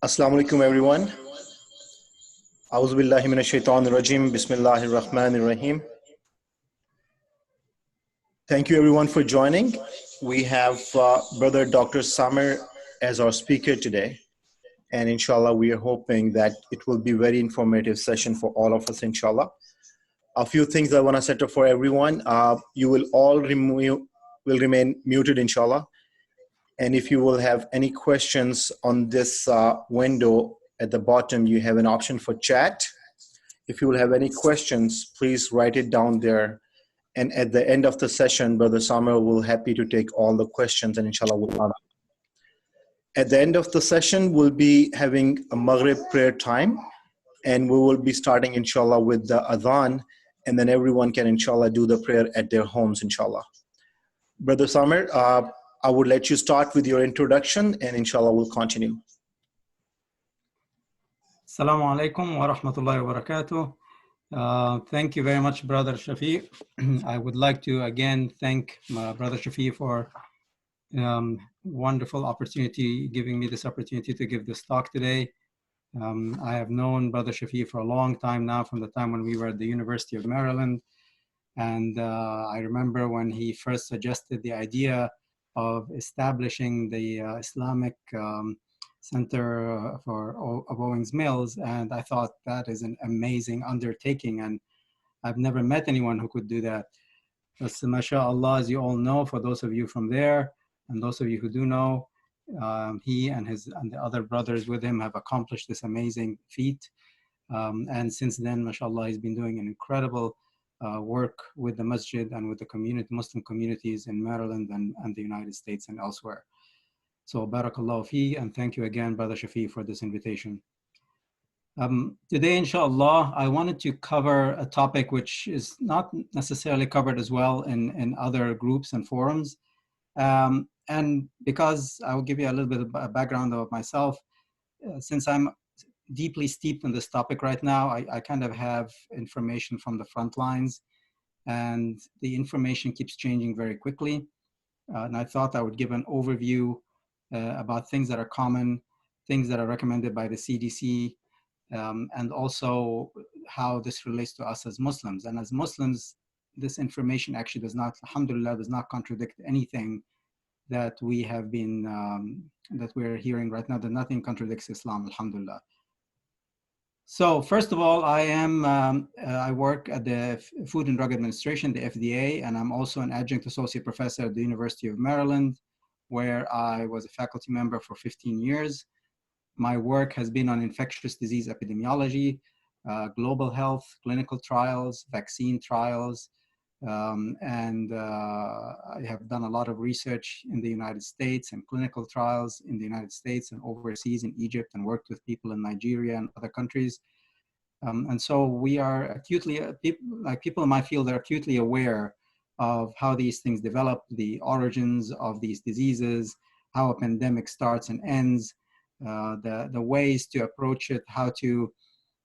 Assalamu alaikum everyone. A'udhu billahi minash shaitanir rajim. Bismillahir rahmanir rahim. Thank you everyone for joining. We have Brother Dr. Samir as our speaker today. And inshallah, we are hoping that it will be a very informative session for all of us, inshallah. A few things I want to set up for everyone. You will all remain muted, inshallah. And if you will have any questions on this window at the bottom, you have an option for chat. If you will have any questions, please write it down there. And at the end of the session, Brother Samir will happy to take all the questions and inshallah will answer. At the end of the session, we'll be having a Maghrib prayer time. And we will be starting, inshallah, with the adhan. And then everyone can, inshallah, do the prayer at their homes, inshallah. Brother Samir, I would let you start with your introduction and inshallah we'll continue. Assalamu alaikum wa rahmatullahi wa barakatuh. Thank you very much, Brother Shafi. I would like to again thank Brother Shafi for wonderful opportunity, giving me this opportunity to give this talk today. I have known Brother Shafi for a long time now, from the time when we were at the University of Maryland. And I remember when he first suggested the idea of establishing the Islamic Center of Owings Mills, and I thought that is an amazing undertaking, and I've never met anyone who could do that. But mashallah, as you all know, for those of you from there, and those of you who do know, he and the other brothers with him have accomplished this amazing feat. And since then, mashallah, he's been doing an incredible work with the masjid and with the Muslim communities in Maryland and the United States and elsewhere. So barakallahu fi, and thank you again, Brother Shafi, for this invitation. Today, inshallah, I wanted to cover a topic which is not necessarily covered as well in other groups and forums. And because I will give you a little bit of a background of myself, since I'm deeply steeped in this topic right now, I kind of have information from the front lines, and the information keeps changing very quickly. And I thought I would give an overview about things that are common, things that are recommended by the CDC, and also how this relates to us as Muslims. And as Muslims, this information actually does not, alhamdulillah, does not contradict anything that we have been, that we're hearing right now, that nothing contradicts Islam, alhamdulillah. So first of all, I work at the Food and Drug Administration, the FDA, and I'm also an adjunct associate professor at the University of Maryland, where I was a faculty member for 15 years. My work has been on infectious disease epidemiology, global health, clinical trials, vaccine trials, and I have done a lot of research in the United States and clinical trials in the United States and overseas in Egypt, and worked with people in Nigeria and other countries. And so we are acutely, people in my field are acutely aware of how these things develop, the origins of these diseases, how a pandemic starts and ends, the ways to approach it, how to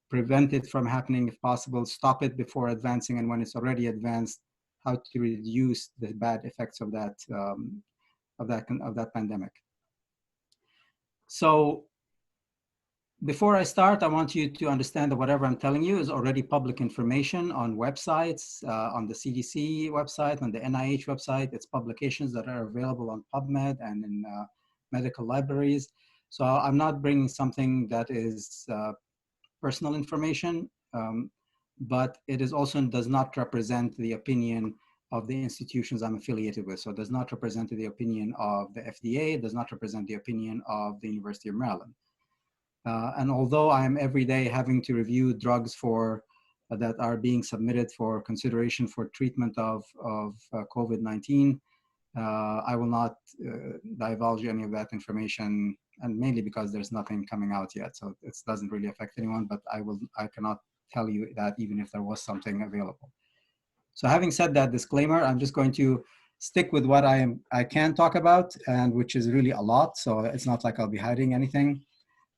prevent it from happening if possible, stop it before advancing, and when it's already advanced, how to reduce the bad effects of that pandemic. So before I start, I want you to understand that whatever I'm telling you is already public information on websites, on the CDC website, on the NIH website. It's publications that are available on PubMed and in medical libraries. So I'm not bringing something that is personal information, but it is also does not represent the opinion of the institutions I'm affiliated with. So it does not represent the opinion of the FDA, it does not represent the opinion of the University of Maryland. And although I'm every day having to review drugs that are being submitted for consideration for treatment of COVID-19, I will not divulge any of that information, and mainly because there's nothing coming out yet. So it doesn't really affect anyone, but I cannot tell you that even if there was something available. So having said that disclaimer, I'm just going to stick with what I can talk about, and which is really a lot. So it's not like I'll be hiding anything.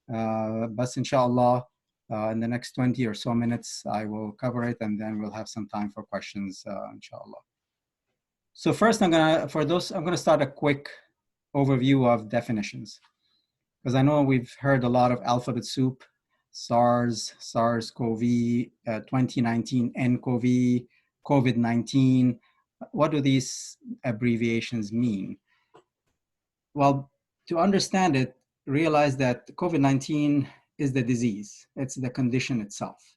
But inshallah, in the next 20 or so minutes, I will cover it, and then we'll have some time for questions, inshallah. So first, I'm gonna start a quick overview of definitions. Because I know we've heard a lot of alphabet soup, SARS, SARS-CoV, 2019 nCoV, COVID-19. What do these abbreviations mean? Well, to understand it, realize that COVID-19 is the disease. It's the condition itself.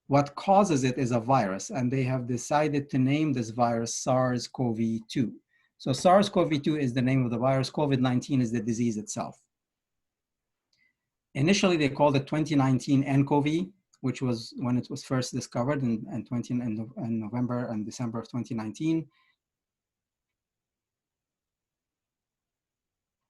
What causes it is a virus, and they have decided to name this virus SARS-CoV-2. So SARS-CoV-2 is the name of the virus. COVID-19 is the disease itself. Initially, they called it 2019 nCoV, which was when it was first discovered in November and December of 2019.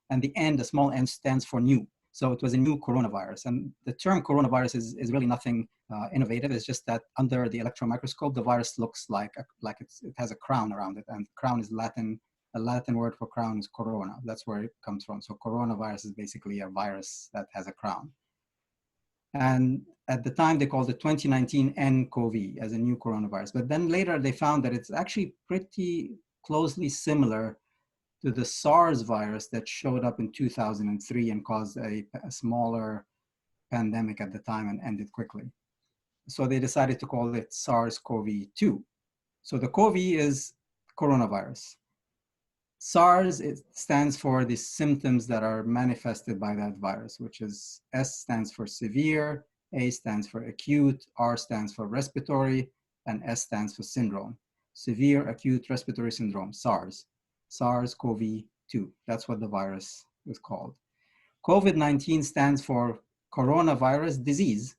And the N, the small n, stands for new. So it was a new coronavirus. And the term coronavirus is really nothing innovative. It's just that under the electron microscope, the virus looks like it has a crown around it. And crown is Latin. The Latin word for crown is corona. That's where it comes from. So coronavirus is basically a virus that has a crown. And at the time, they called it 2019 nCoV as a new coronavirus. But then later, they found that it's actually pretty closely similar to the SARS virus that showed up in 2003 and caused a smaller pandemic at the time and ended quickly. So they decided to call it SARS-CoV-2. So the CoV is coronavirus. SARS, it stands for the symptoms that are manifested by that virus, which is S stands for severe, A stands for acute, R stands for respiratory, and S stands for syndrome. Severe acute respiratory syndrome, SARS. SARS-CoV-2, that's what the virus is called. COVID-19 stands for coronavirus disease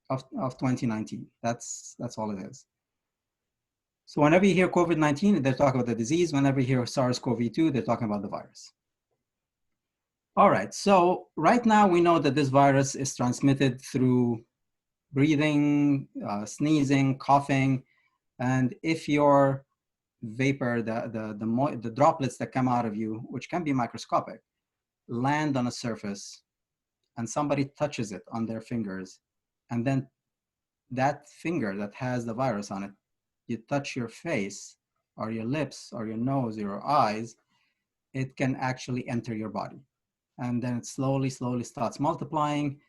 of 2019. That's all it is. So whenever you hear COVID-19, they're talking about the disease. Whenever you hear SARS-CoV-2, they're talking about the virus. All right, so right now we know that this virus is transmitted through breathing, sneezing, coughing, and if your vapor, the droplets that come out of you, which can be microscopic, land on a surface and somebody touches it on their fingers, and then that finger that has the virus on it, you touch your face or your lips or your nose or your eyes, it can actually enter your body. And then it slowly starts multiplying,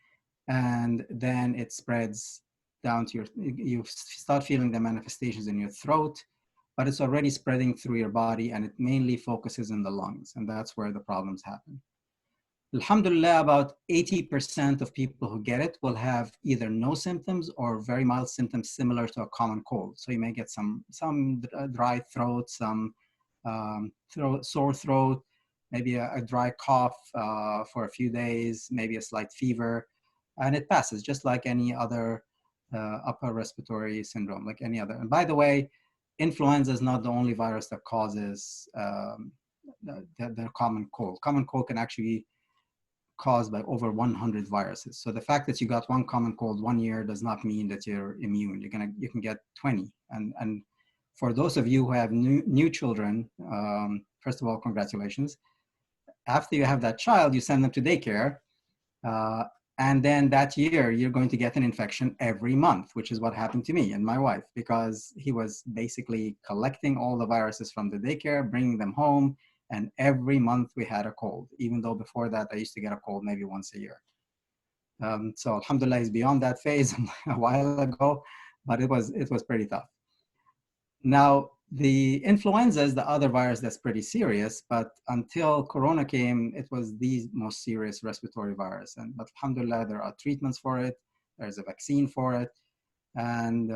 and then it spreads down to you start feeling the manifestations in your throat, but it's already spreading through your body, and it mainly focuses in the lungs, and that's where the problems happen. Alhamdulillah, about 80% of people who get it will have either no symptoms or very mild symptoms similar to a common cold. So you may get some dry throat, some sore throat, maybe a dry cough for a few days, maybe a slight fever, and it passes just like any other upper respiratory syndrome, like any other. And by the way, influenza is not the only virus that causes the common cold. Common cold can actually be caused by over 100 viruses. So the fact that you got one common cold 1 year does not mean that you're immune. You can get 20. And for those of you who have new children, first of all, congratulations. After you have that child, you send them to daycare. And then that year, you're going to get an infection every month, which is what happened to me and my wife, because he was basically collecting all the viruses from the daycare, bringing them home, and every month we had a cold, even though before that, I used to get a cold maybe once a year. So alhamdulillah, he's beyond that phase a while ago, but it was pretty tough. Now, the influenza is the other virus that's pretty serious, but until Corona came, it was the most serious respiratory virus. But alhamdulillah, there are treatments for it. There's a vaccine for it. And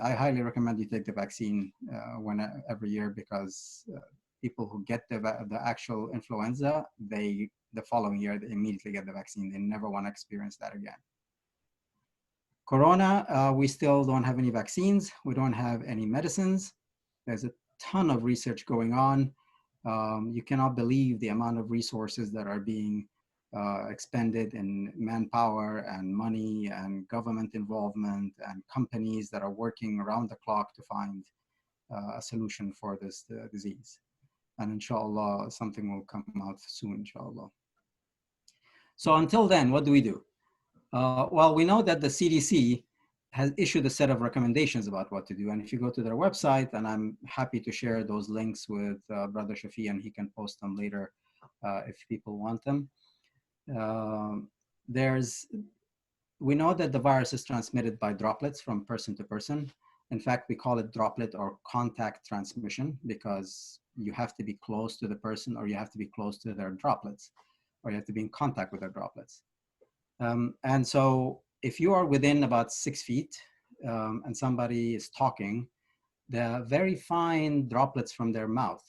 I highly recommend you take the vaccine every year, because people who get the actual influenza, the following year, they immediately get the vaccine. They never want to experience that again. Corona, we still don't have any vaccines. We don't have any medicines. There's a ton of research going on. You cannot believe the amount of resources that are being expended in manpower and money and government involvement and companies that are working around the clock to find a solution for this disease. And inshallah, something will come out soon, inshallah. So until then, what do we do? Well, we know that the CDC has issued a set of recommendations about what to do. And if you go to their website, and I'm happy to share those links with Brother Shafi, and he can post them later if people want them. We know that the virus is transmitted by droplets from person to person. In fact, we call it droplet or contact transmission because you have to be close to the person, or you have to be close to their droplets, or you have to be in contact with their droplets. And so if you are within about 6 feet and somebody is talking, the very fine droplets from their mouth,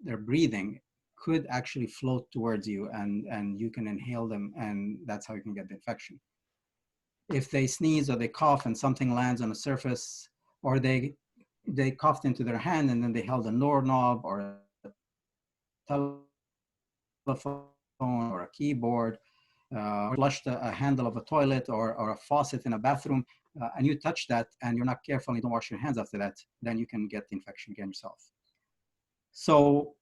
their breathing, could actually float towards you, and you can inhale them, and that's how you can get the infection. If they sneeze or they cough and something lands on a surface, or they coughed into their hand and then they held a doorknob or a telephone or a keyboard, or flushed a handle of a toilet or a faucet in a bathroom, and you touch that and you're not careful and you don't wash your hands after that, then you can get the infection again yourself. So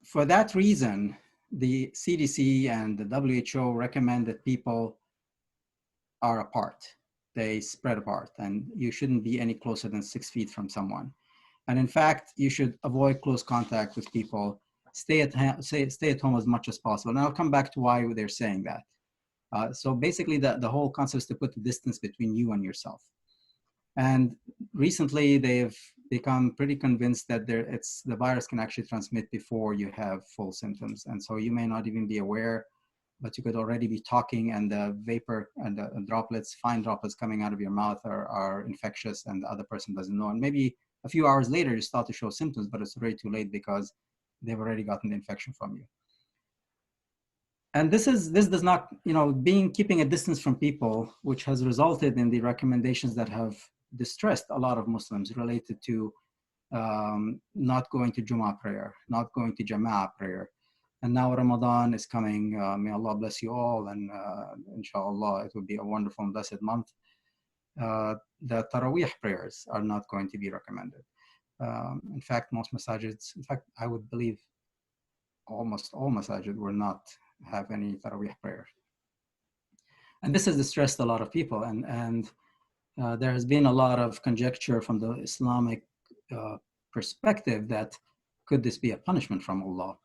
for that reason, the CDC and the WHO recommend that people are apart. They spread apart, and you shouldn't be any closer than 6 feet from someone. And in fact, you should avoid close contact with people. Stay at home as much as possible. And I'll come back to why they're saying that. So basically, the whole concept is to put the distance between you and yourself. And recently, they've become pretty convinced that the virus can actually transmit before you have full symptoms. And so you may not even be aware, but you could already be talking, and the vapor and the droplets, fine droplets coming out of your mouth are infectious, and the other person doesn't know. And maybe a few hours later, you start to show symptoms, but it's already too late because they've already gotten the infection from you. And this does not, keeping a distance from people, which has resulted in the recommendations that have distressed a lot of Muslims related to not going to Jummah prayer, not going to Jama'ah prayer. And now Ramadan is coming. May Allah bless you all. And inshallah, it will be a wonderful and blessed month. The Taraweeh prayers are not going to be recommended. In fact, most masajids, I would believe almost all masajid will not have any Taraweeh prayer. And this has distressed a lot of people. And there has been a lot of conjecture from the Islamic perspective that could this be a punishment from Allah?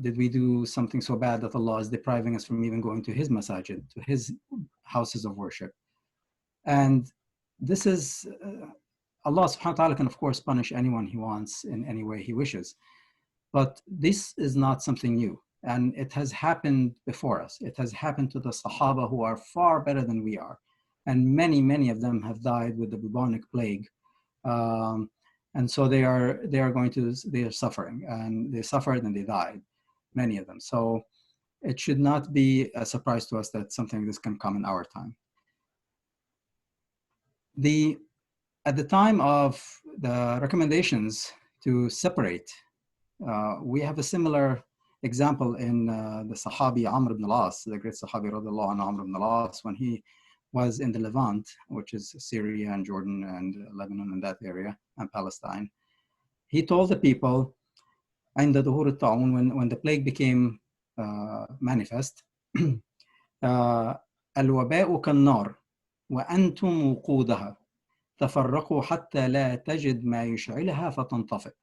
Did we do something so bad that Allah is depriving us from even going to His masajid, to His houses of worship? And this is, Allah subhanahu wa ta'ala can of course punish anyone He wants in any way He wishes. But this is not something new. And it has happened before us. It has happened to the Sahaba, who are far better than we are. And many, many of them have died with the bubonic plague. And so they are suffering, and they suffered and they died, many of them. So it should not be a surprise to us that something like this can come in our time. At the time of the recommendations to separate, we have a similar example in the Sahabi Amr ibn al-As, the great Sahabi radiallahu anhu, Amr ibn al-As, when he was in the Levant, which is Syria and Jordan and Lebanon and that area, and Palestine. He told the people, when the plague became manifest, الوباء كالنار وأنتم وقودها تفرقوا حتى لا تجد ما يشعلها فتنطفئ.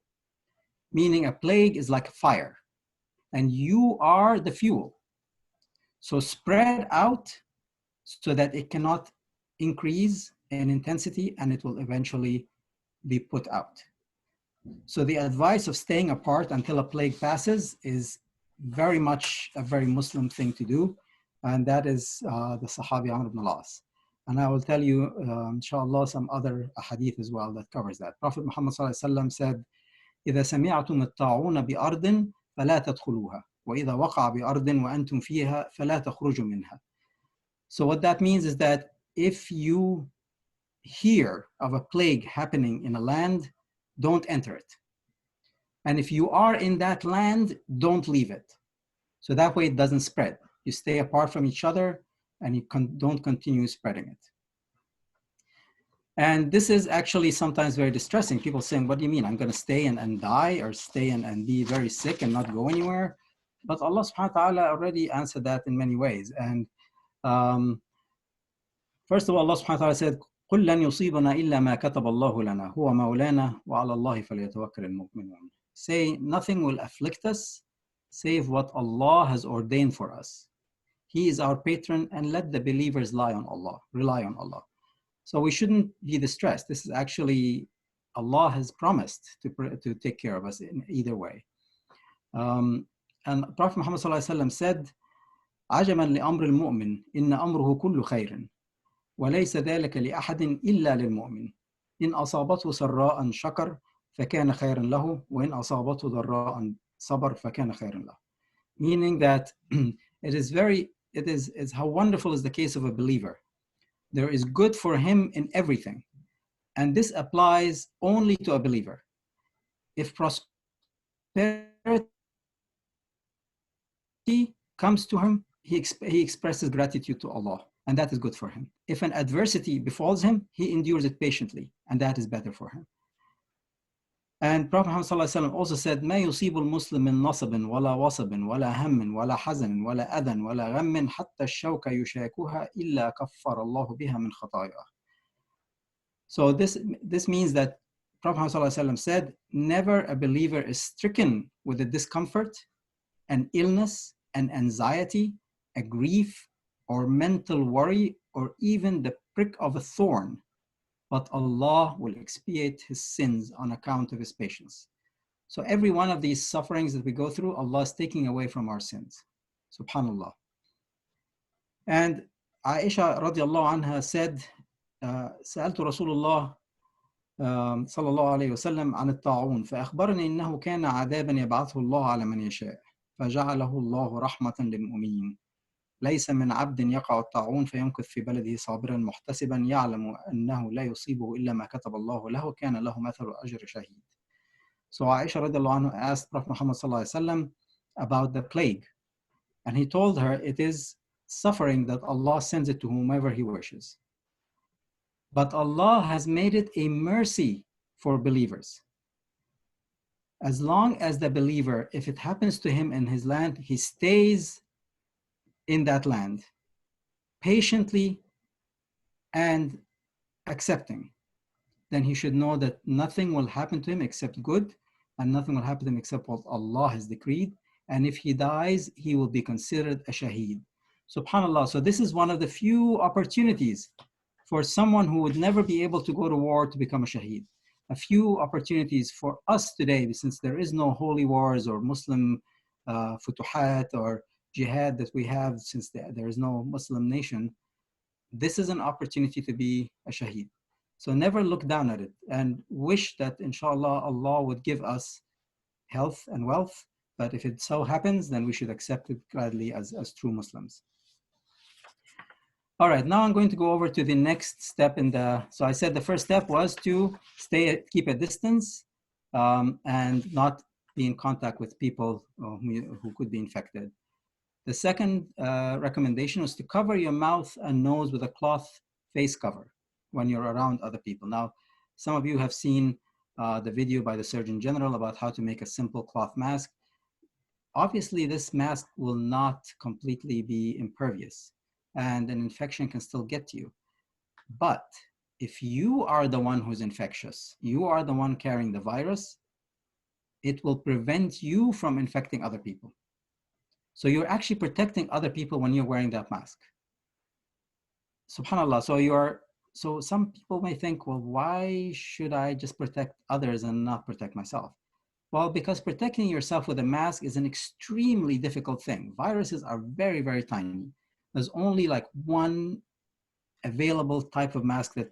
Meaning, a plague is like a fire, and you are the fuel. So spread out so that it cannot increase in intensity, and it will eventually be put out. So the advice of staying apart until a plague passes is very much a very Muslim thing to do, and that is the Sahabi Amr ibn al-As. And I will tell you, inshallah, some other hadith as well that covers that. Prophet Muhammad said, إذا سمعتم الطاعون بأرض فلا تدخلوها وإذا وقع بأرض وأنتم فيها فلا تخرجوا منها. So what that means is that if you hear of a plague happening in a land, don't enter it. And if you are in that land, don't leave it. So that way it doesn't spread. You stay apart from each other and you don't continue spreading it. And this is actually sometimes very distressing. People saying, what do you mean? I'm going to stay and die, or stay and be very sick and not go anywhere? But Allah subhanahu wa ta'ala already answered that in many ways. And first of all, Allah subhanahu wa ta'ala said, قُلْ لَنْ يُصِيبَنَا إِلَّا مَا كَتَبَ اللَّهُ لَنَا هُوَ مَوْلَانَا وَعَلَى اللَّهِ فَلْيَتَوَكَّلِ الْمُؤْمِنُونَ. Say, nothing will afflict us save what Allah has ordained for us. He is our patron, and let the believers rely on Allah. So we shouldn't be distressed. This is actually, Allah has promised to take care of us in either way. And Prophet Muhammad ﷺ said, عجبا لأمر المؤمن إن أمره كل خير وليس ذلك لأحد إلا للمؤمن إن أصابته سراء شكر فكان خيرا له وإن أصابته ضراء صبر فكان خيرا له. Meaning that it is how wonderful is the case of a believer. There is good for him in everything. And this applies only to a believer. If prosperity comes to him, he expresses gratitude to Allah, and that is good for him. If an adversity befalls him, he endures it patiently, and that is better for him. And Prophet Muhammad ﷺ also said, ما يصيب المسلم من نصب ولا وصب ولا هم ولا حزن ولا أذى ولا غم حتى الشوكة يشاكها إلا كفر الله بها من خطاياه. So this means that Prophet Muhammad ﷺ said, never a believer is stricken with a discomfort, an illness, an anxiety, a grief, or mental worry, or even the prick of a thorn, but Allah will expiate his sins on account of his patience. So every one of these sufferings that we go through, Allah is taking away from our sins. Subhanallah. And Aisha radiallahu anha said, سألت رسول الله صلى الله عليه وسلم عن الطاعون فأخبرني إنه كان عذابا يبعثه الله على من يشاء فجعله الله رحمة للمؤمنين ليس من عبد يقع الطاعون فيمكث في بلده صابرا محتسبا يعلم أنه لا يصيبه إلا ما كتب الله له كان له مثل أجر شهيد. So Aisha radiallahu anha asked Prophet Muhammad sallallahu alaihi wasallam about the plague, and he told her it is suffering that Allah sends it to whomever he wishes. But Allah has made it a mercy for believers. As long as the believer, if it happens to him in his land, he stays in that land, patiently and accepting, then he should know that nothing will happen to him except good, and nothing will happen to him except what Allah has decreed. And if he dies, he will be considered a shaheed. Subhanallah. So this is one of the few opportunities for someone who would never be able to go to war to become a shaheed. A few opportunities for us today, since there is no holy wars or Muslim futuhat or jihad that we have, since there is no Muslim nation. This is an opportunity to be a shaheed. So never look down at it, and wish that inshallah Allah would give us health and wealth. But if it so happens, then we should accept it gladly as true Muslims. All right, now I'm going to go over to the next step so I said the first step was to keep a distance and not be in contact with people who could be infected. The second recommendation was to cover your mouth and nose with a cloth face cover when you're around other people. Now, some of you have seen the video by the Surgeon General about how to make a simple cloth mask. Obviously, this mask will not completely be impervious, and an infection can still get to you. But if you are the one who's infectious, you are the one carrying the virus, it will prevent you from infecting other people. So you're actually protecting other people when you're wearing that mask. Subhanallah. So some people may think, well, why should I just protect others and not protect myself? Well, because protecting yourself with a mask is an extremely difficult thing. Viruses are very, very tiny. There's only like one available type of mask that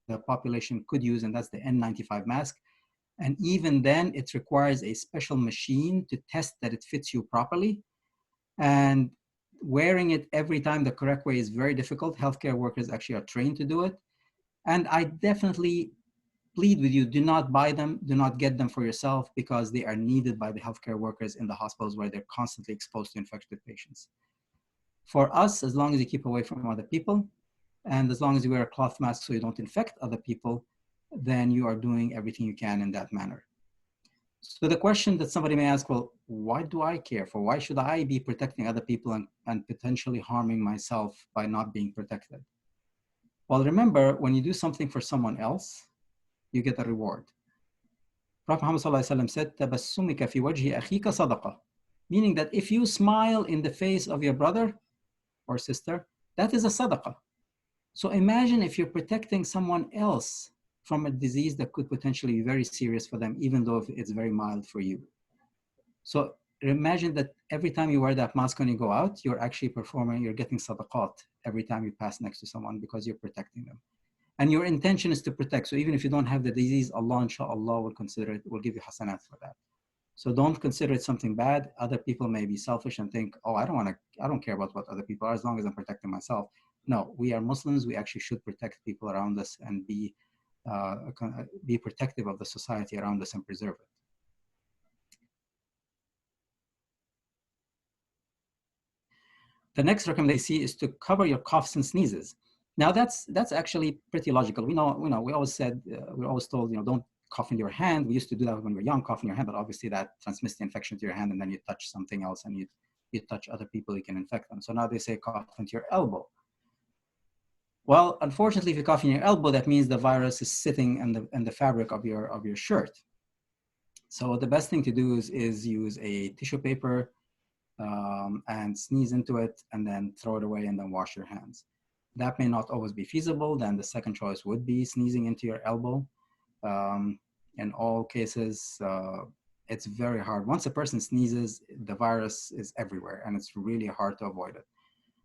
the population could use, and that's the N95 mask. And even then, it requires a special machine to test that it fits you properly. And wearing it every time the correct way is very difficult. Healthcare workers actually are trained to do it. And I definitely plead with you, do not buy them, do not get them for yourself, because they are needed by the healthcare workers in the hospitals where they're constantly exposed to infected patients. For us, as long as you keep away from other people, and as long as you wear a cloth mask so you don't infect other people, then you are doing everything you can in that manner. So the question that somebody may ask, well, why do I care? Why should I be protecting other people and potentially harming myself by not being protected? Well, remember, when you do something for someone else, you get a reward. Prophet Muhammad ﷺ said, تَبَسُّمِكَ فِي وَجْهِ أَخِيكَ صَدَقَةً. Meaning that if you smile in the face of your brother or sister, that is a sadaqah. So imagine if you're protecting someone else from a disease that could potentially be very serious for them, even though it's very mild for you. So imagine that every time you wear that mask when you go out, you're actually performing, you're getting sadaqat every time you pass next to someone because you're protecting them. And your intention is to protect. So even if you don't have the disease, Allah, inshallah, will consider it, will give you hasanat for that. So don't consider it something bad. Other people may be selfish and think, oh, I don't care about what other people are as long as I'm protecting myself. No, we are Muslims. We actually should protect people around us and be protective of the society around us and preserve it. The next recommendation I see is to cover your coughs and sneezes. Now that's actually pretty logical. We always said, we're always told, don't cough in your hand. We used to do that when we were young, cough in your hand, but obviously that transmits the infection to your hand, and then you touch something else and you touch other people, you can infect them. So now they say cough into your elbow. Well, unfortunately, if you cough in your elbow, that means the virus is sitting in the fabric of your shirt. So the best thing to do is use a tissue paper and sneeze into it and then throw it away and then wash your hands. That may not always be feasible. Then the second choice would be sneezing into your elbow. In all cases, it's very hard. Once a person sneezes, the virus is everywhere and it's really hard to avoid it.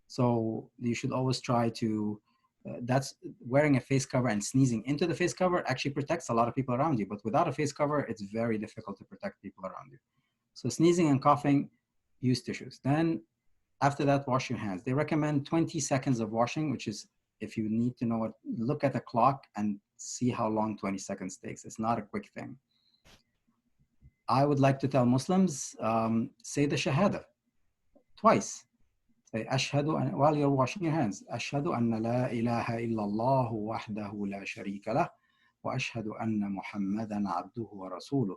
So you should always try to, that's wearing a face cover and sneezing into the face cover actually protects a lot of people around you, but without a face cover, it's very difficult to protect people around you. So sneezing and coughing, use tissues. Then after that, wash your hands. They recommend 20 seconds of washing, which is, if you need to know it, look at the clock and see how long 20 seconds takes. It's not a quick thing. I would like to tell Muslims, say the Shahada twice. Say, Ashhadu, while you're washing your hands, Ashhadu anna la ilaha illallah wahdahu la sharika lah, wa ashhadu anna Muhammadan abduhu wa rasuluh.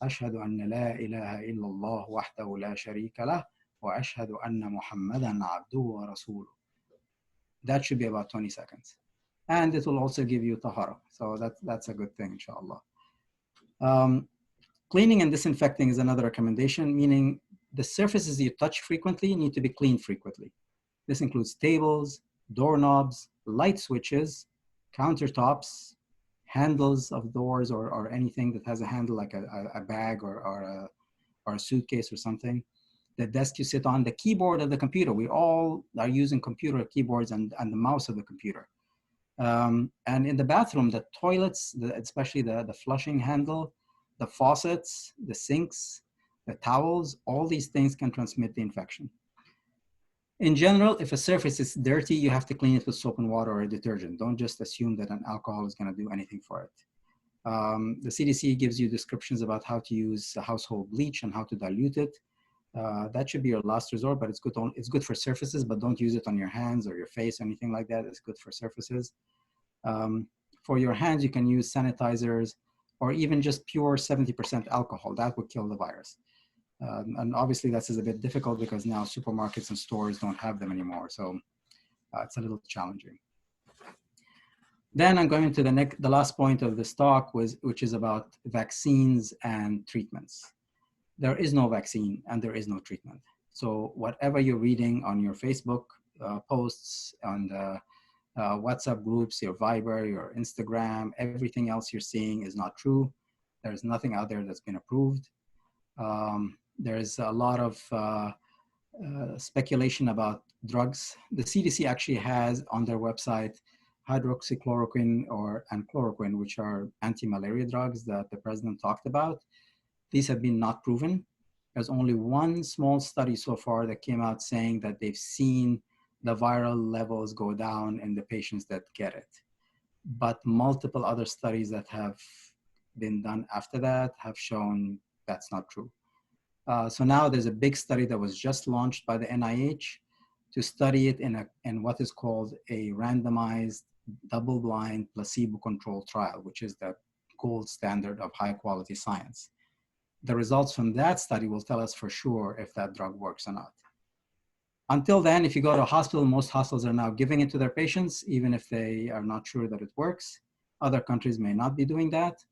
Ashhadu anna la ilaha illallah wahdahu la sharika lah, wa ashhadu anna Muhammadan abduhu wa rasuluh. That should be about 20 seconds. And it will also give you tahara. So that's a good thing, inshallah. Cleaning and disinfecting is another recommendation, meaning the surfaces you touch frequently need to be cleaned frequently. This includes tables, doorknobs, light switches, countertops, handles of doors or anything that has a handle like a bag or a suitcase or something. The desk you sit on, the keyboard of the computer. We all are using computer keyboards and the mouse of the computer. And in the bathroom, the toilets, especially the flushing handle, the faucets, the sinks, the towels, all these things can transmit the infection. In general, if a surface is dirty, you have to clean it with soap and water or a detergent. Don't just assume that an alcohol is going to do anything for it. The CDC gives you descriptions about how to use household bleach and how to dilute it. That should be your last resort, but it's good for surfaces, but don't use it on your hands or your face or anything like that. It's good for surfaces. For your hands, you can use sanitizers or even just pure 70% alcohol. That would kill the virus. And obviously this is a bit difficult because now supermarkets and stores don't have them anymore. So it's a little challenging. Then I'm going to the last point of this talk, which is about vaccines and treatments. There is no vaccine and there is no treatment. So whatever you're reading on your Facebook posts, on the WhatsApp groups, your Viber, your Instagram, everything else you're seeing is not true. There's nothing out there that's been approved. There's a lot of speculation about drugs. The CDC actually has on their website hydroxychloroquine and chloroquine, which are anti-malaria drugs that the president talked about. These have been not proven. There's only one small study so far that came out saying that they've seen the viral levels go down in the patients that get it. But multiple other studies that have been done after that have shown that's not true. So now there's a big study that was just launched by the NIH to study it in what is called a randomized double-blind placebo-controlled trial, which is the gold standard of high-quality science. The results from that study will tell us for sure if that drug works or not. Until then, if you go to a hospital, most hospitals are now giving it to their patients, even if they are not sure that it works. Other countries may not be doing that,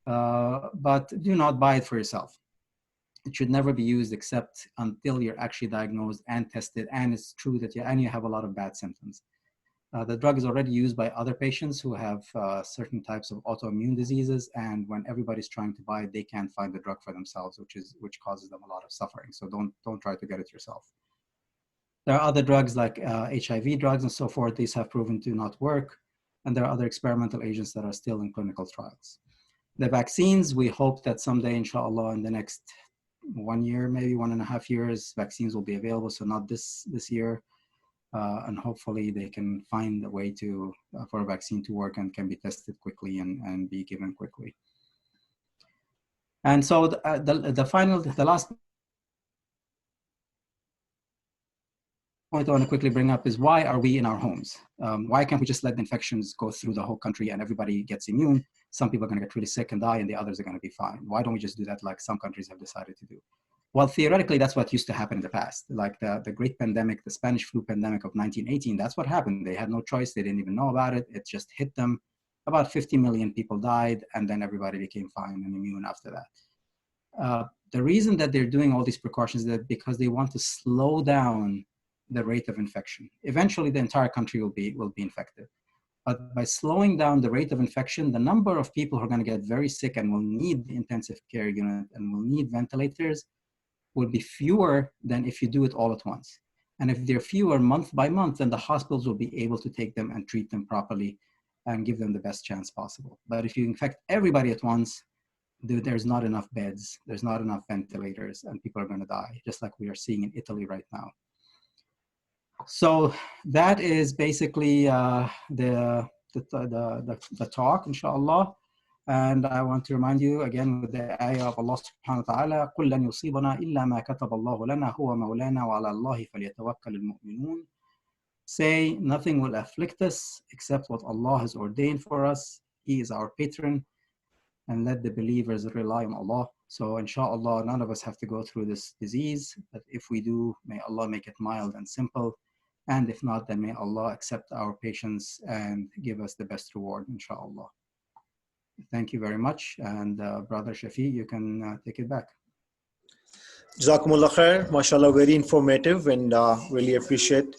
but do not buy it for yourself. It should never be used except until you're actually diagnosed and tested, and it's true that you have a lot of bad symptoms. The drug is already used by other patients who have certain types of autoimmune diseases, and when everybody's trying to buy it, they can't find the drug for themselves, which causes them a lot of suffering. So don't try to get it yourself. There are other drugs like HIV drugs and so forth. These have proven to not work, and there are other experimental agents that are still in clinical trials. The vaccines, we hope that someday, inshallah, in the next 1 year, maybe 1.5 years, vaccines will be available. So not this year. And hopefully they can find a way to for a vaccine to work and can be tested quickly and be given quickly. And so the last point I want to quickly bring up is, why are we in our homes? Why can't we just let the infections go through the whole country and everybody gets immune? Some people are going to get really sick and die, and the others are going to be fine. Why don't we just do that like some countries have decided to do? Well, theoretically, that's what used to happen in the past. Like the great pandemic, the Spanish flu pandemic of 1918, that's what happened. They had no choice. They didn't even know about it. It just hit them. About 50 million people died, and then everybody became fine and immune after that. The reason that they're doing all these precautions is that because they want to slow down the rate of infection. Eventually, the entire country will be infected. But by slowing down the rate of infection, the number of people who are going to get very sick and will need the intensive care unit and will need ventilators will be fewer than if you do it all at once. And if they're fewer month by month, then the hospitals will be able to take them and treat them properly and give them the best chance possible. But if you infect everybody at once, there's not enough beds, there's not enough ventilators, and people are going to die, just like we are seeing in Italy right now. So that is basically the talk, inshallah. And I want to remind you again with the ayah of Allah subhanahu wa ta'ala, قُلْ لَنْ يُصِيبَنَا إِلَّا مَا كَتَبَ اللَّهُ لَنَا هُوَ مَوْلَانَا وَعَلَى اللَّهِ فَلْيَتَوَكَّلِ الْمُؤْمِنُونَ. Say, nothing will afflict us except what Allah has ordained for us. He is our patron, and let the believers rely on Allah. So inshallah, none of us have to go through this disease, but if we do, may Allah make it mild and simple. And if not, then may Allah accept our patience and give us the best reward, inshallah. Thank you very much. And Brother Shafi, you can take it back. Jazakumullah khair, mashallah, very informative, and really appreciate.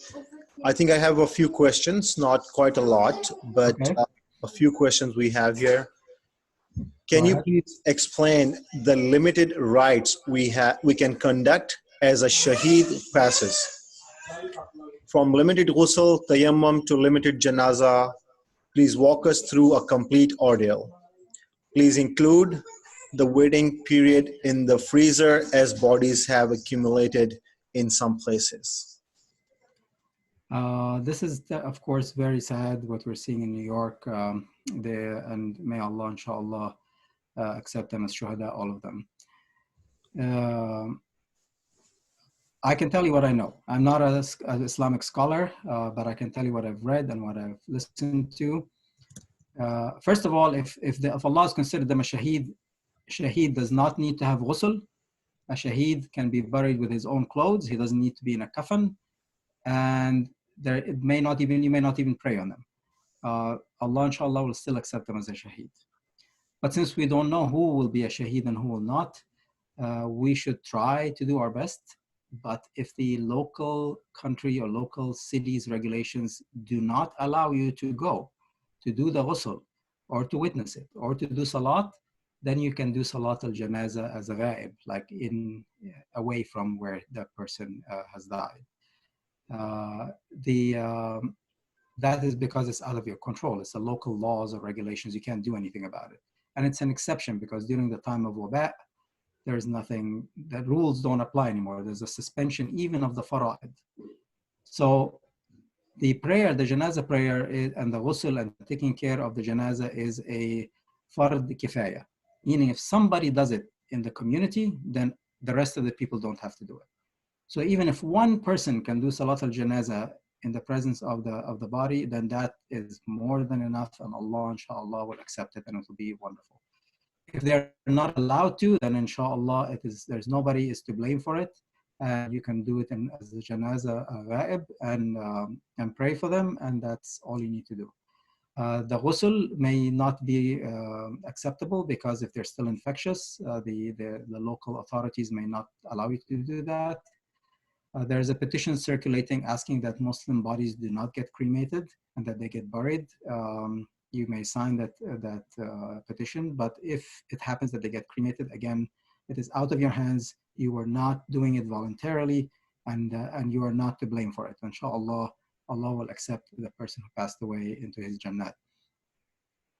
I think I have a few questions, not quite a lot, but Okay. A few questions we have here. Can you please explain the limited rites we can conduct as a shaheed passes? From limited ghusl, tayammum to limited janaza, please walk us through a complete ordeal. Please include the waiting period in the freezer, as bodies have accumulated in some places. This is, of course, very sad what we're seeing in New York. And may Allah, inshallah, accept them as shuhada, all of them. I can tell you what I know. I'm not an Islamic scholar, but I can tell you what I've read and what I've listened to. First of all, if Allah is considered them a shaheed, shaheed does not need to have ghusl. A shaheed can be buried with his own clothes. He doesn't need to be in a coffin, and you may not even pray on them. Allah, inshallah, will still accept them as a shaheed. But since we don't know who will be a shaheed and who will not, we should try to do our best. But if the local country or local city's regulations do not allow you to go to do the ghusl or to witness it or to do salat, then you can do salat al-janaza as a ghaib, like away from where the person has died. That is because it's out of your control. It's the local laws or regulations. You can't do anything about it. And it's an exception because during the time of waba, there's nothing, the rules don't apply anymore. There's a suspension even of the fara'id. So the prayer, the janaza prayer and the ghusl and taking care of the janaza is a fard kifaya. Meaning if somebody does it in the community, then the rest of the people don't have to do it. So even if one person can do salat al-janaza in the presence of the body, then that is more than enough, and Allah, inshallah, will accept it and it will be wonderful. If they're not allowed to, then inshallah, there's nobody is to blame for it. And you can do it as a janaza ghaib and pray for them, and that's all you need to do. The ghusl may not be acceptable because if they're still infectious, the local authorities may not allow you to do that. There's a petition circulating asking that Muslim bodies do not get cremated and that they get buried. You may sign that petition, but if it happens that they get cremated, again, it is out of your hands. You are not doing it voluntarily, and you are not to blame for it. Inshallah, Allah will accept the person who passed away into his Jannat.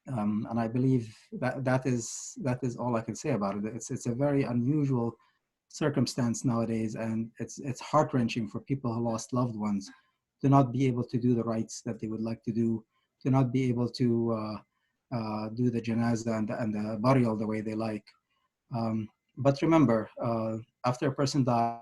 And I believe that is all I can say about it. It's a very unusual circumstance nowadays, and it's heart-wrenching for people who lost loved ones to not be able to do the rites that they would like to do, to not be able to do the janazah and the burial the way they like. But remember, after a person dies,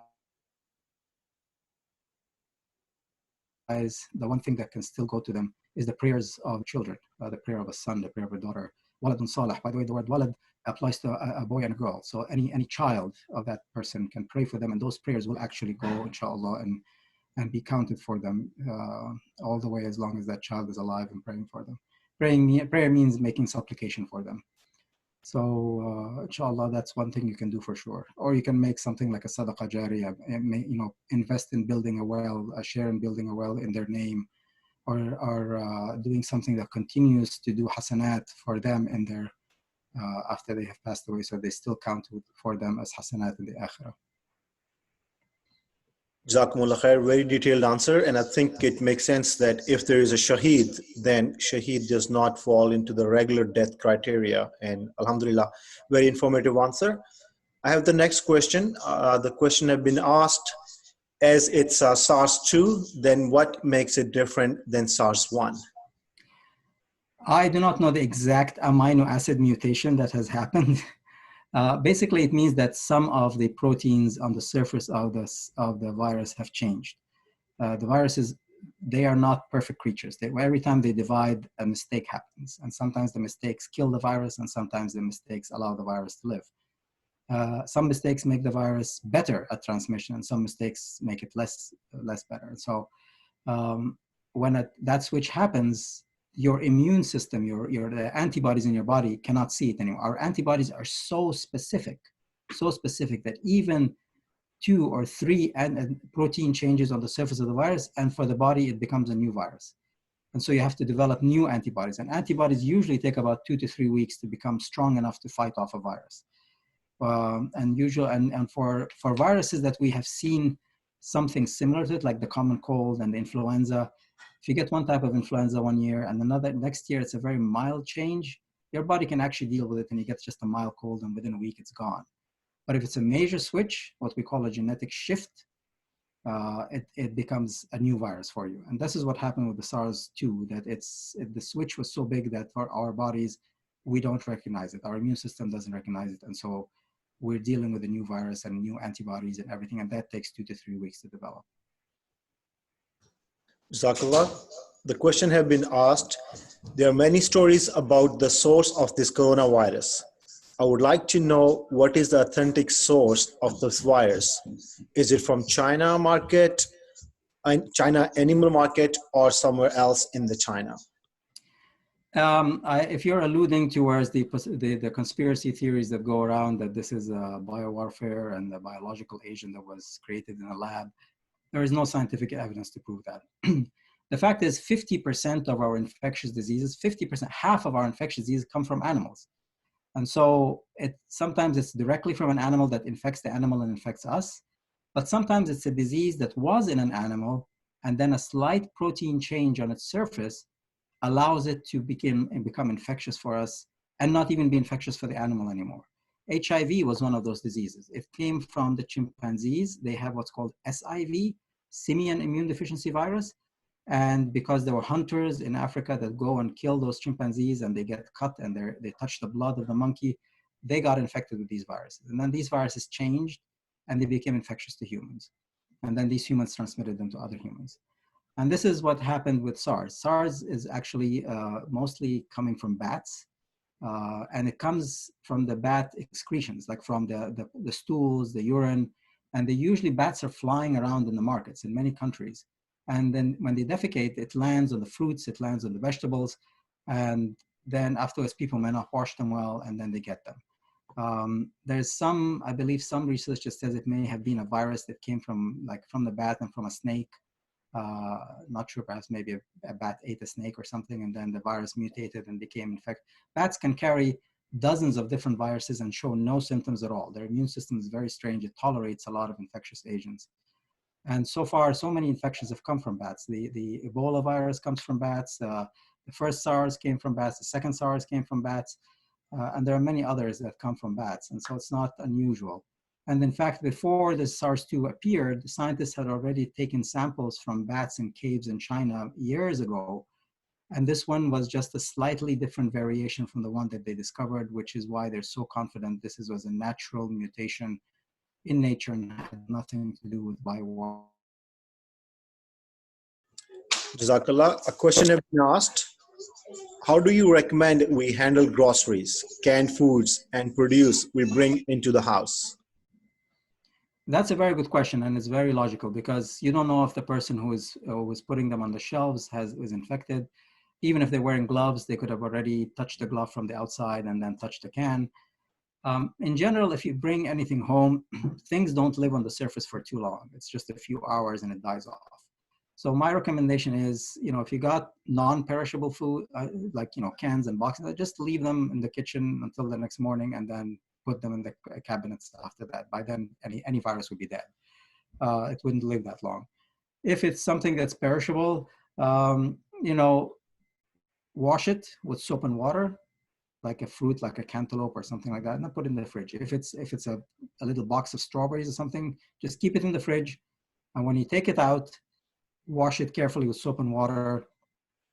the one thing that can still go to them is the prayers of children, the prayer of a son, the prayer of a daughter. Waladun salih. By the way, the word walad applies to a boy and a girl. So any child of that person can pray for them, and those prayers will actually go, inshallah, and be counted for them all the way as long as that child is alive and praying for them. Prayer means making supplication for them. So inshallah, that's one thing you can do for sure. Or you can make something like a sadaqah jariyah, invest in building a well, share in building a well in their name, or doing something that continues to do hasanat for them in their after they have passed away, so they still count for them as hasanat in the akhirah. Jazakumullah khair, very detailed answer. And I think it makes sense that if there is a shaheed, then shaheed does not fall into the regular death criteria. And alhamdulillah, very informative answer. I have the next question. The question has been asked, as it's SARS-2, then what makes it different than SARS-1? I do not know the exact amino acid mutation that has happened. Basically, it means that some of the proteins on the surface of the virus have changed. The viruses, they are not perfect creatures. Every time they divide, a mistake happens. And sometimes the mistakes kill the virus, and sometimes the mistakes allow the virus to live. Some mistakes make the virus better at transmission, and some mistakes make it less better. And so when that switch happens, your immune system, the antibodies in your body cannot see it anymore. Our antibodies are so specific that even 2 or 3 protein changes on the surface of the virus, and for the body, it becomes a new virus. And so you have to develop new antibodies. And antibodies usually take about 2 to 3 weeks to become strong enough to fight off a virus. And for viruses that we have seen something similar to it, like the common cold and the influenza, if you get one type of influenza one year and another next year, it's a very mild change, your body can actually deal with it, and you get just a mild cold, and within a week it's gone. But if it's a major switch, what we call a genetic shift, it becomes a new virus for you. And this is what happened with the SARS-2, that the switch was so big that for our bodies, we don't recognize it. Our immune system doesn't recognize it. And so we're dealing with a new virus and new antibodies and everything, and that takes 2 to 3 weeks to develop. Jazakallah. The question has been asked, there are many stories about the source of this coronavirus. I would like to know what is the authentic source of this virus. Is it from China market, China animal market, or somewhere else in the China? If you're alluding towards the conspiracy theories that go around that this is a biowarfare and a biological agent that was created in a lab, there is no scientific evidence to prove that. The fact is 50% of our infectious diseases, 50%, half of our infectious diseases come from animals. And so sometimes it's directly from an animal that infects the animal and infects us, but sometimes it's a disease that was in an animal, and then a slight protein change on its surface allows it to become infectious for us and not even be infectious for the animal anymore. HIV was one of those diseases. It came from the chimpanzees. They have what's called SIV, simian immune deficiency virus. And because there were hunters in Africa that go and kill those chimpanzees and they get cut and they touch the blood of the monkey, they got infected with these viruses. And then these viruses changed and they became infectious to humans. And then these humans transmitted them to other humans. And this is what happened with SARS. SARS is actually mostly coming from bats. And it comes from the bat excretions, like from the stools, the urine. And usually bats are flying around in the markets in many countries. And then when they defecate, it lands on the fruits, it lands on the vegetables. And then afterwards, people may not wash them well, and then they get them. There's some, I believe some research that says it may have been a virus that came from the bat and from a snake. Not sure, perhaps maybe a bat ate a snake or something, and then the virus mutated and became infected. Bats can carry dozens of different viruses and show no symptoms at all. Their immune system is very strange. It tolerates a lot of infectious agents. And so far, so many infections have come from bats. The Ebola virus comes from bats. The first SARS came from bats. The second SARS came from bats. And there are many others that come from bats. And so it's not unusual. And in fact, before the SARS-2 appeared, scientists had already taken samples from bats in caves in China years ago. And this one was just a slightly different variation from the one that they discovered, which is why they're so confident this was a natural mutation in nature and had nothing to do with bio. Jazakallah. A question has been asked. How do you recommend we handle groceries, canned foods, and produce we bring into the house? That's a very good question, and it's very logical because you don't know if the person who is putting them on the shelves is infected. Even if they're wearing gloves, they could have already touched the glove from the outside and then touched the can. In general, if you bring anything home, things don't live on the surface for too long. It's just a few hours and it dies off. So my recommendation is, if you got non-perishable food, like, cans and boxes, just leave them in the kitchen until the next morning and then put them in the cabinets after that. By then, any virus would be dead. It wouldn't live that long. If it's something that's perishable, wash it with soap and water, like a fruit, like a cantaloupe or something like that, and then put it in the fridge. If it's a little box of strawberries or something, just keep it in the fridge. And when you take it out, wash it carefully with soap and water.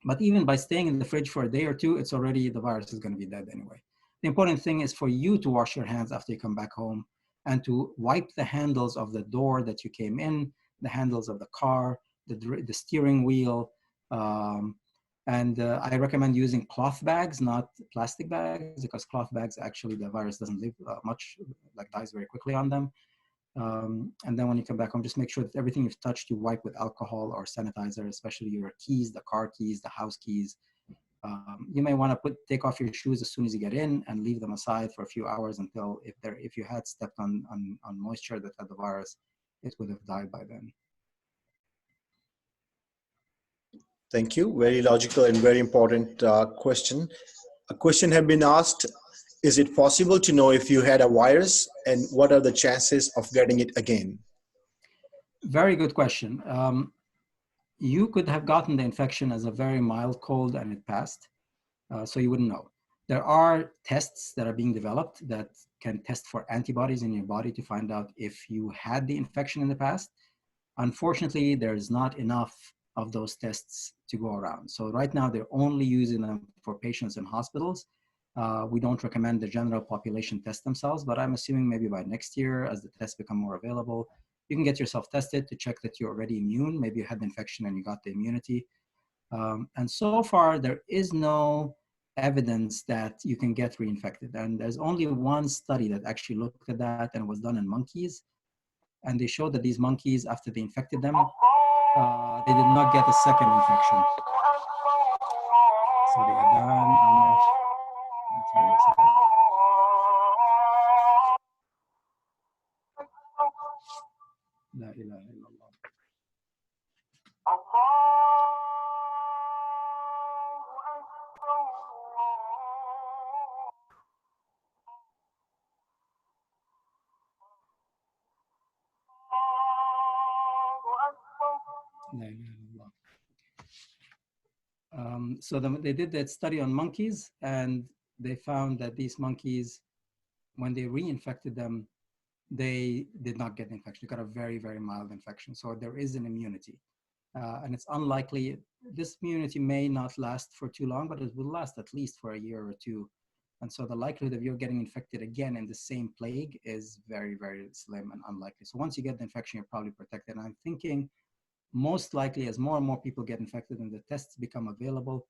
But even by staying in the fridge for a day or two, the virus is going to be dead anyway. The important thing is for you to wash your hands after you come back home and to wipe the handles of the door that you came in, the handles of the car, the steering wheel. I recommend using cloth bags, not plastic bags, because cloth bags, actually, the virus doesn't live much, dies very quickly on them. And then when you come back home, just make sure that everything you've touched, you wipe with alcohol or sanitizer, especially your keys, the car keys, the house keys. You may want to take off your shoes as soon as you get in and leave them aside for a few hours until if you had stepped on moisture that had the virus, it would have died by then. Thank you. Very logical and very important question. A question has been asked. Is it possible to know if you had a virus and what are the chances of getting it again? Very good question. You could have gotten the infection as a very mild cold and it passed, so you wouldn't know. There are tests that are being developed that can test for antibodies in your body to find out if you had the infection in the past. Unfortunately, there's not enough of those tests to go around. So right now, they're only using them for patients in hospitals. We don't recommend the general population test themselves, but I'm assuming maybe by next year, as the tests become more available, you can get yourself tested to check that you're already immune. Maybe you had the infection and you got the immunity. And so far, there is no evidence that you can get reinfected. And there's only one study that actually looked at that, and it was done in monkeys. And they showed that these monkeys, after they infected them, they did not get a second infection. So the Adhan, La ilaha illallah. So they did that study on monkeys, and they found that these monkeys, when they reinfected them, they did not get the infection. They got a very, very mild infection. So there is an immunity. And it's unlikely, this immunity may not last for too long, but it will last at least for a year or two. And so the likelihood of you getting infected again in the same plague is very, very slim and unlikely. So once you get the infection, you're probably protected. And I'm thinking most likely, as more and more people get infected and the tests become available,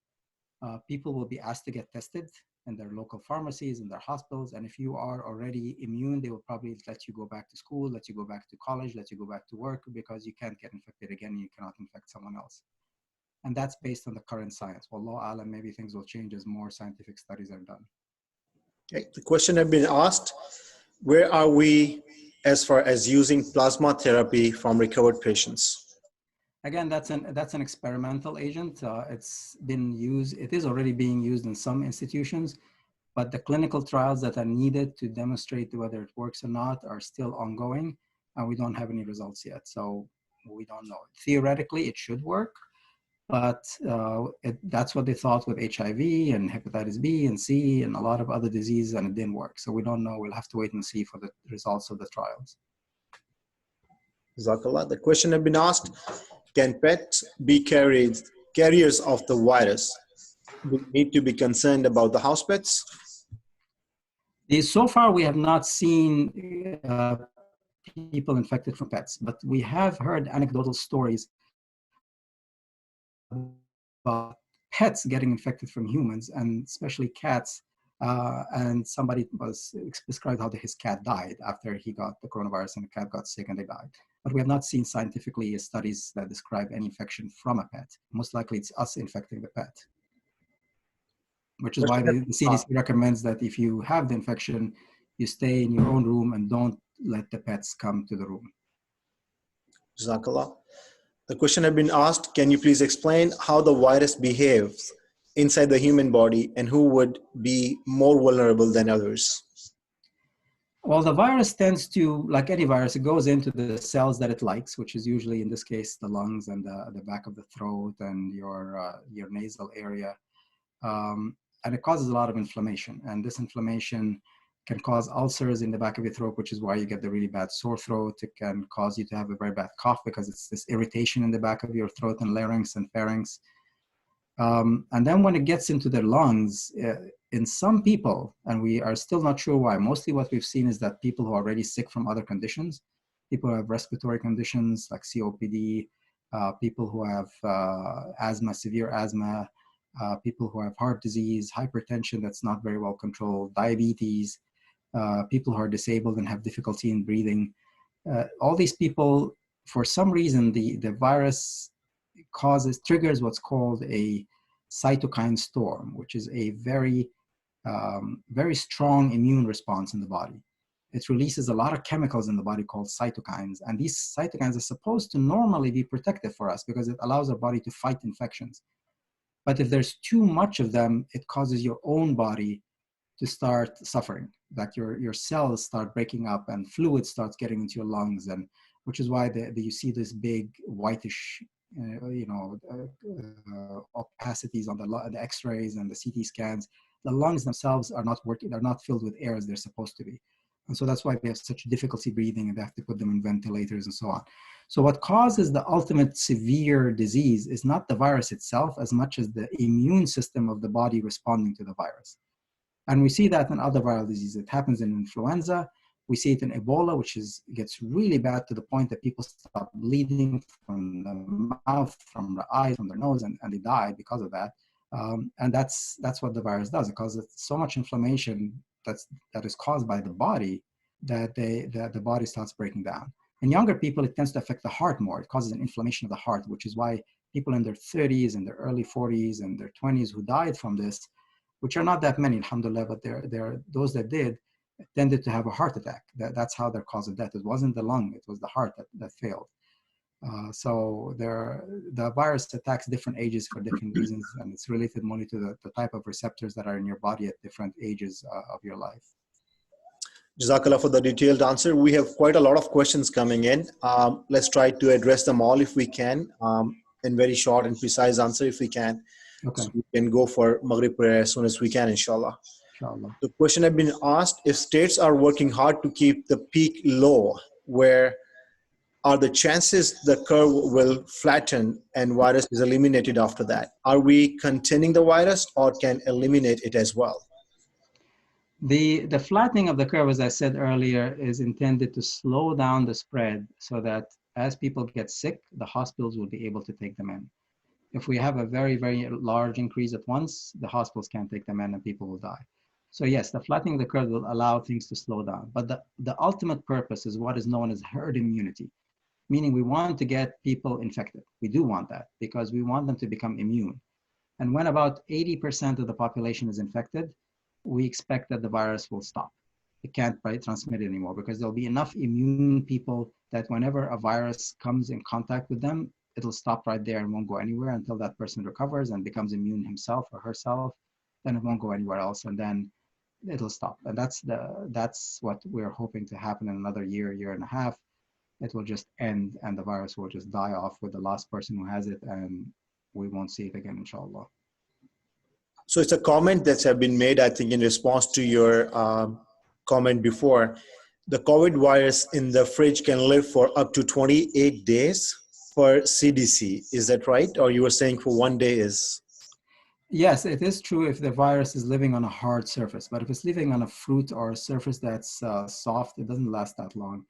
people will be asked to get tested in their local pharmacies, in their hospitals. And if you are already immune, they will probably let you go back to school, let you go back to college, let you go back to work, because you can't get infected again and you cannot infect someone else. And that's based on the current science. Wallahu alam, maybe things will change as more scientific studies are done. Okay. The question has been asked, where are we as far as using plasma therapy from recovered patients? Again, that's an experimental agent. It's been used, it is already being used in some institutions, but the clinical trials that are needed to demonstrate whether it works or not are still ongoing, and we don't have any results yet. So we don't know. Theoretically, it should work, but that's what they thought with HIV and hepatitis B and C and a lot of other diseases, and it didn't work. So we don't know. We'll have to wait and see for the results of the trials. Jazakallah. The question has been asked, can pets be carriers of the virus? Do we need to be concerned about the house pets? So far, we have not seen people infected from pets, but we have heard anecdotal stories about pets getting infected from humans, and especially cats. And somebody was described how his cat died after he got the coronavirus, and the cat got sick and they died. But we have not seen scientifically studies that describe any infection from a pet. Most likely it's us infecting the pet, which is why the CDC recommends that if you have the infection, you stay in your own room and don't let the pets come to the room. Jazakallah. The question has been asked, can you please explain how the virus behaves inside the human body and who would be more vulnerable than others? Well, the virus tends to, like any virus, it goes into the cells that it likes, which is usually, in this case, the lungs and the back of the throat and your nasal area. And it causes a lot of inflammation. And this inflammation can cause ulcers in the back of your throat, which is why you get the really bad sore throat. It can cause you to have a very bad cough because it's this irritation in the back of your throat and larynx and pharynx. And then when it gets into the lungs, in some people, and we are still not sure why, mostly what we've seen is that people who are already sick from other conditions, people who have respiratory conditions like COPD, people who have asthma, severe asthma, people who have heart disease, hypertension that's not very well controlled, diabetes, people who are disabled and have difficulty in breathing. All these people, for some reason, the virus triggers what's called a cytokine storm, which is a very strong immune response in the body. It releases a lot of chemicals in the body called cytokines. And these cytokines are supposed to normally be protective for us because it allows our body to fight infections. But if there's too much of them, it causes your own body to start suffering, that your cells start breaking up and fluid starts getting into your lungs, and which is why you see this big whitish, opacities on the X-rays and the CT scans. The lungs themselves are not working; they're not filled with air as they're supposed to be, and so that's why they have such difficulty breathing, and they have to put them in ventilators and so on. So what causes the ultimate severe disease is not the virus itself as much as the immune system of the body responding to the virus. And we see that in other viral diseases. It happens in influenza. We see it in Ebola, which gets really bad to the point that people start bleeding from the mouth, from the eyes, from their nose, and they die because of that. And that's what the virus does. It causes so much inflammation that is caused by the body that the body starts breaking down. In younger people, it tends to affect the heart more. It causes an inflammation of the heart, which is why people in their 30s and their early 40s and their 20s who died from this, which are not that many, alhamdulillah, but they're those that did, tended to have a heart attack. That's how their cause of death. It wasn't the lung, it was the heart that failed. So the virus attacks different ages for different reasons, and it's related only to the type of receptors that are in your body at different ages of your life. Jazakallah for the detailed answer. We have quite a lot of questions coming in. Let's try to address them all if we can, in very short and precise answer if we can. Okay. So we can go for Maghrib prayer as soon as we can, inshallah. Inshallah. The question has been asked, if states are working hard to keep the peak low, where are the chances the curve will flatten and virus is eliminated after that? Are we containing the virus or can eliminate it as well? The flattening of the curve, as I said earlier, is intended to slow down the spread so that as people get sick, the hospitals will be able to take them in. If we have a very, very large increase at once, the hospitals can't take them in and people will die. So yes, the flattening of the curve will allow things to slow down. But the ultimate purpose is what is known as herd immunity. meaning we want to get people infected. We do want that because we want them to become immune. And when about 80% of the population is infected, we expect that the virus will stop. It can't transmit it anymore because there'll be enough immune people that whenever a virus comes in contact with them, it'll stop right there and won't go anywhere until that person recovers and becomes immune himself or herself. Then it won't go anywhere else, and then it'll stop. And that's what we're hoping to happen in another year and a half. It will just end and the virus will just die off with the last person who has it, and we won't see it again, inshallah. So it's a comment that's have been made, I think, in response to your comment before. The COVID virus in the fridge can live for up to 28 days for CDC. Is that right? Or you were saying for 1 day is? Yes, it is true if the virus is living on a hard surface, but if it's living on a fruit or a surface that's soft, it doesn't last that long.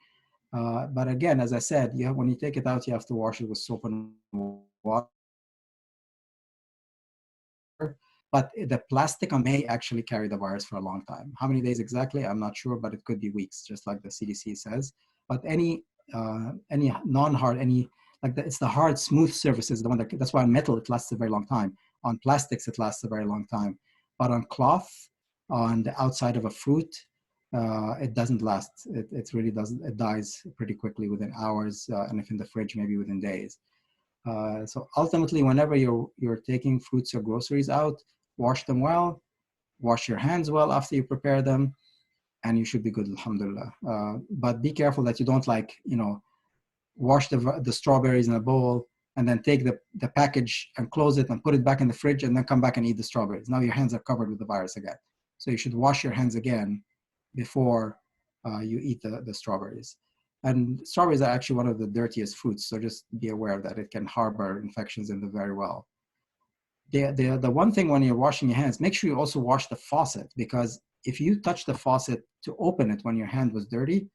But again, as I said, when you take it out, you have to wash it with soap and water. But the plastic may actually carry the virus for a long time. How many days exactly? I'm not sure, but it could be weeks, just like the CDC says. But any non-hard, it's the hard, smooth surfaces, the one that's why on metal it lasts a very long time. On plastics it lasts a very long time. But on cloth, on the outside of a fruit, it doesn't last. It really doesn't. It dies pretty quickly within hours, and if in the fridge, maybe within days. So ultimately, whenever you're taking fruits or groceries out, wash them well, wash your hands well after you prepare them, and you should be good, alhamdulillah. But be careful that you don't wash the strawberries in a bowl and then take the package and close it and put it back in the fridge and then come back and eat the strawberries. Now your hands are covered with the virus again. So you should wash your hands again before you eat the strawberries. And strawberries are actually one of the dirtiest fruits, so just be aware that it can harbor infections in them very well. The one thing when you're washing your hands, make sure you also wash the faucet, because if you touch the faucet to open it when your hand was dirty,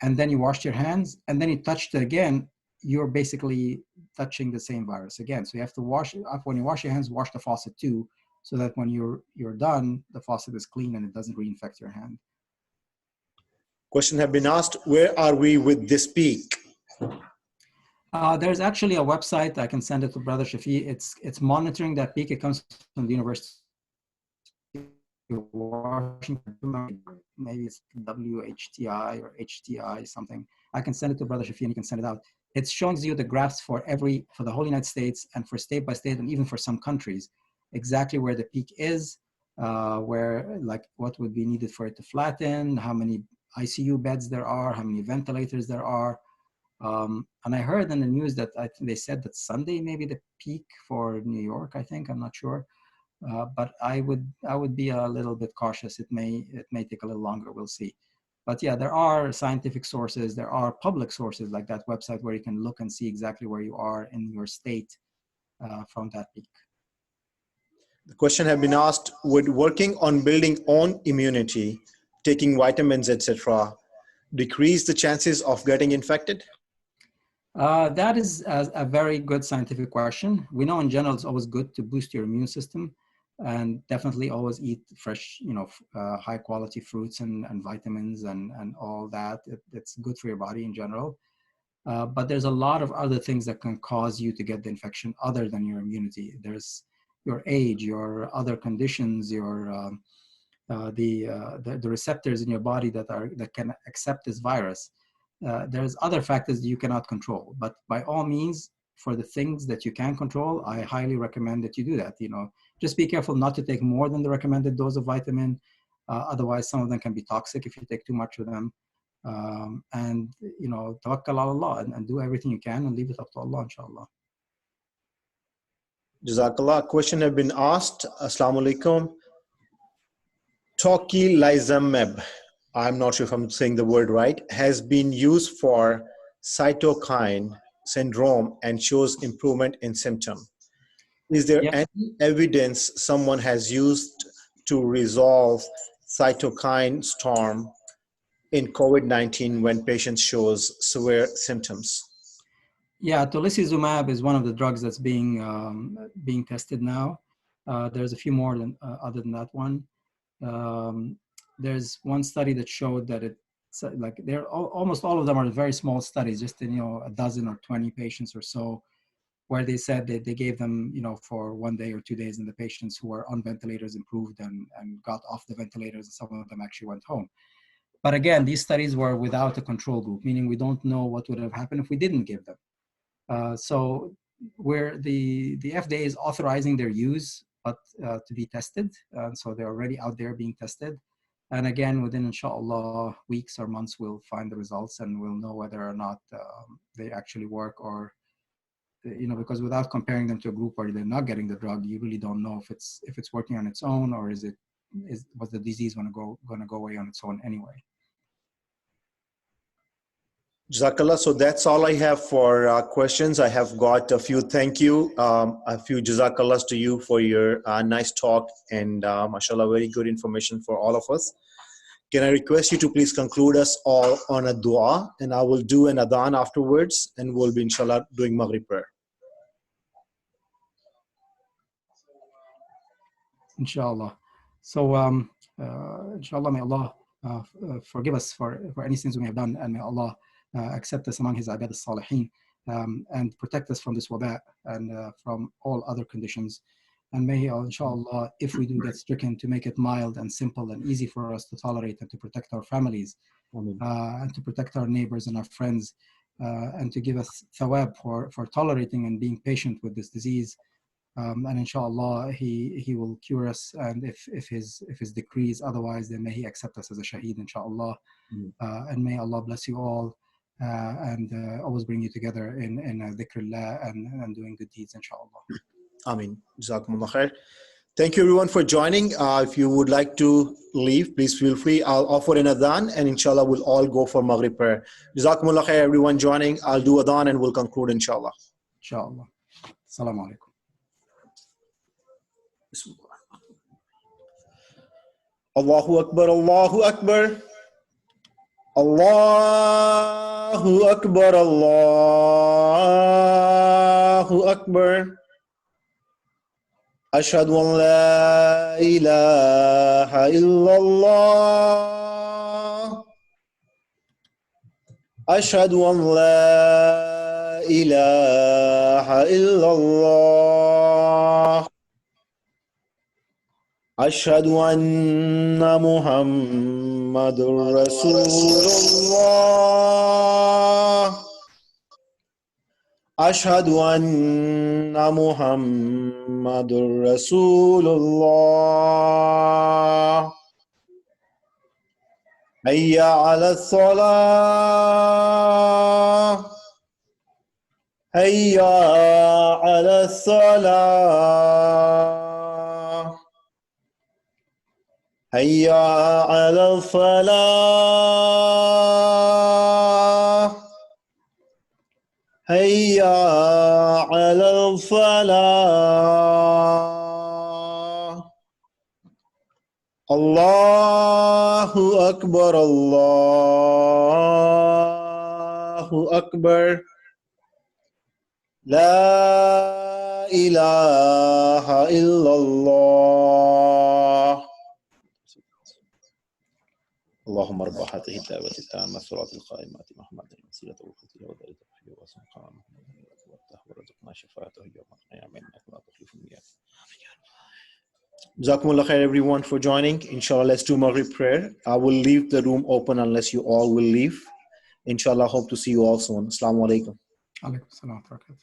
and then you washed your hands, and then you touched it again, you're basically touching the same virus again. So you have to wash it up. When you wash your hands, wash the faucet too, so that when you're done, the faucet is clean and it doesn't reinfect your hand. Question have been asked, where are we with this peak? There's actually a website. I can send it to Brother Shafi. It's monitoring that peak. It comes from the University of Washington. Maybe it's WHTI or HTI something. I can send it to Brother Shafi and he can send it out. It shows you the graphs for the whole United States and for state by state and even for some countries, exactly where the peak is, where what would be needed for it to flatten, how many ICU beds there are, how many ventilators there are. And I heard in the news that they said that Sunday may be the peak for New York, I think. I'm not sure. But I would be a little bit cautious. It may take a little longer. We'll see. But yeah, there are scientific sources. There are public sources like that website where you can look and see exactly where you are in your state from that peak. The question have been asked, would working on building own immunity, taking vitamins, etc., decrease the chances of getting infected? That is a very good scientific question. We know in general it's always good to boost your immune system, and definitely always eat fresh, high quality fruits and vitamins and all that. It's good for your body in general. But there's a lot of other things that can cause you to get the infection other than your immunity. There's your age, your other conditions, the receptors in your body that can accept this virus. There's other factors that you cannot control, but by all means, for the things that you can control, I highly recommend that you do that. Just be careful not to take more than the recommended dose of vitamin. Otherwise, some of them can be toxic if you take too much of them. And tawakkal ala Allah and do everything you can and leave it up to Allah, inshallah. Jazakallah. Question have been asked. Assalamu alaikum. Tocilizumab, I'm not sure if I'm saying the word right, has been used for cytokine syndrome and shows improvement in symptom. Is there any evidence someone has used to resolve cytokine storm in COVID-19 when patient shows severe symptoms? Yeah, tocilizumab is one of the drugs that's being tested now. There's a few more other than that one. There's one study that showed that it like they're almost all of them are very small studies, just in, a dozen or 20 patients or so, where they said that they gave them, for 1 day or 2 days, and the patients who were on ventilators improved and got off the ventilators, and some of them actually went home. But again, these studies were without a control group, meaning we don't know what would have happened if we didn't give them. So where the FDA is authorizing their use, but to be tested. So they're already out there being tested. And again, within, inshallah, weeks or months, we'll find the results and we'll know whether or not they actually work, or, because without comparing them to a group where they're not getting the drug, you really don't know if it's working on its own, or was the disease going to go away on its own anyway. Jazakallah. So that's all I have for questions. I have got a few thank you, a few Jazakallahs to you for your nice talk, and mashallah, very good information for all of us. Can I request you to please conclude us all on a dua, and I will do an adhan afterwards, and we'll be inshallah doing Maghrib prayer. Inshallah. So inshallah, may Allah forgive us for any sins we may have done, and may Allah accept us among His ibad al-salihin, and protect us from this waba and from all other conditions. And may He, inshallah, if we do get stricken, to make it mild and simple and easy for us to tolerate, and to protect our families, and to protect our neighbors and our friends, and to give us thawab for tolerating and being patient with this disease. And inshallah, he will cure us. And if his decree is otherwise, then may He accept us as a shaheed, inshallah. And may Allah bless you all, and always bring you together in dhikrullah and doing good deeds, inshallah. Ameen. Jazakumullah khair. Thank you everyone for joining. If you would like to leave, please feel free. I'll offer an adhan, and inshallah we'll all go for Maghrib prayer. Jazakumullah khair everyone joining. I'll do adhan and we'll conclude inshallah. Inshallah. Assalamu alaikum. Allahu Akbar, Allahu Akbar. Allahu Akbar, Allahu Akbar. Ashhadu an la ilaha illallah. Ashhadu an la ilaha illallah. Ashhadu anna Muhammadur Rasulullah. Ashhadu anna Muhammadur Rasulullah. Hayya ala salah. Hayya ala salah. Hayya ala falah. Hayya ala falah. Allahu Akbar, Allahu Akbar. La ilaha illallah. اللهم رب هذه الدعوة التامة الصراط القائمة محمد الوسيلة والفضيلة ودرجة التحية وسمقام ورزقنا شفاعته يوم القيامة إنك لا تخلف الميعاد. Jazakumullah khair everyone for joining. Inshallah, let's do Maghrib prayer. I will leave the room open unless you all will leave. Inshallah, hope to see you all soon. Assalamu alaikum. Alaikum salam wa barakatuh.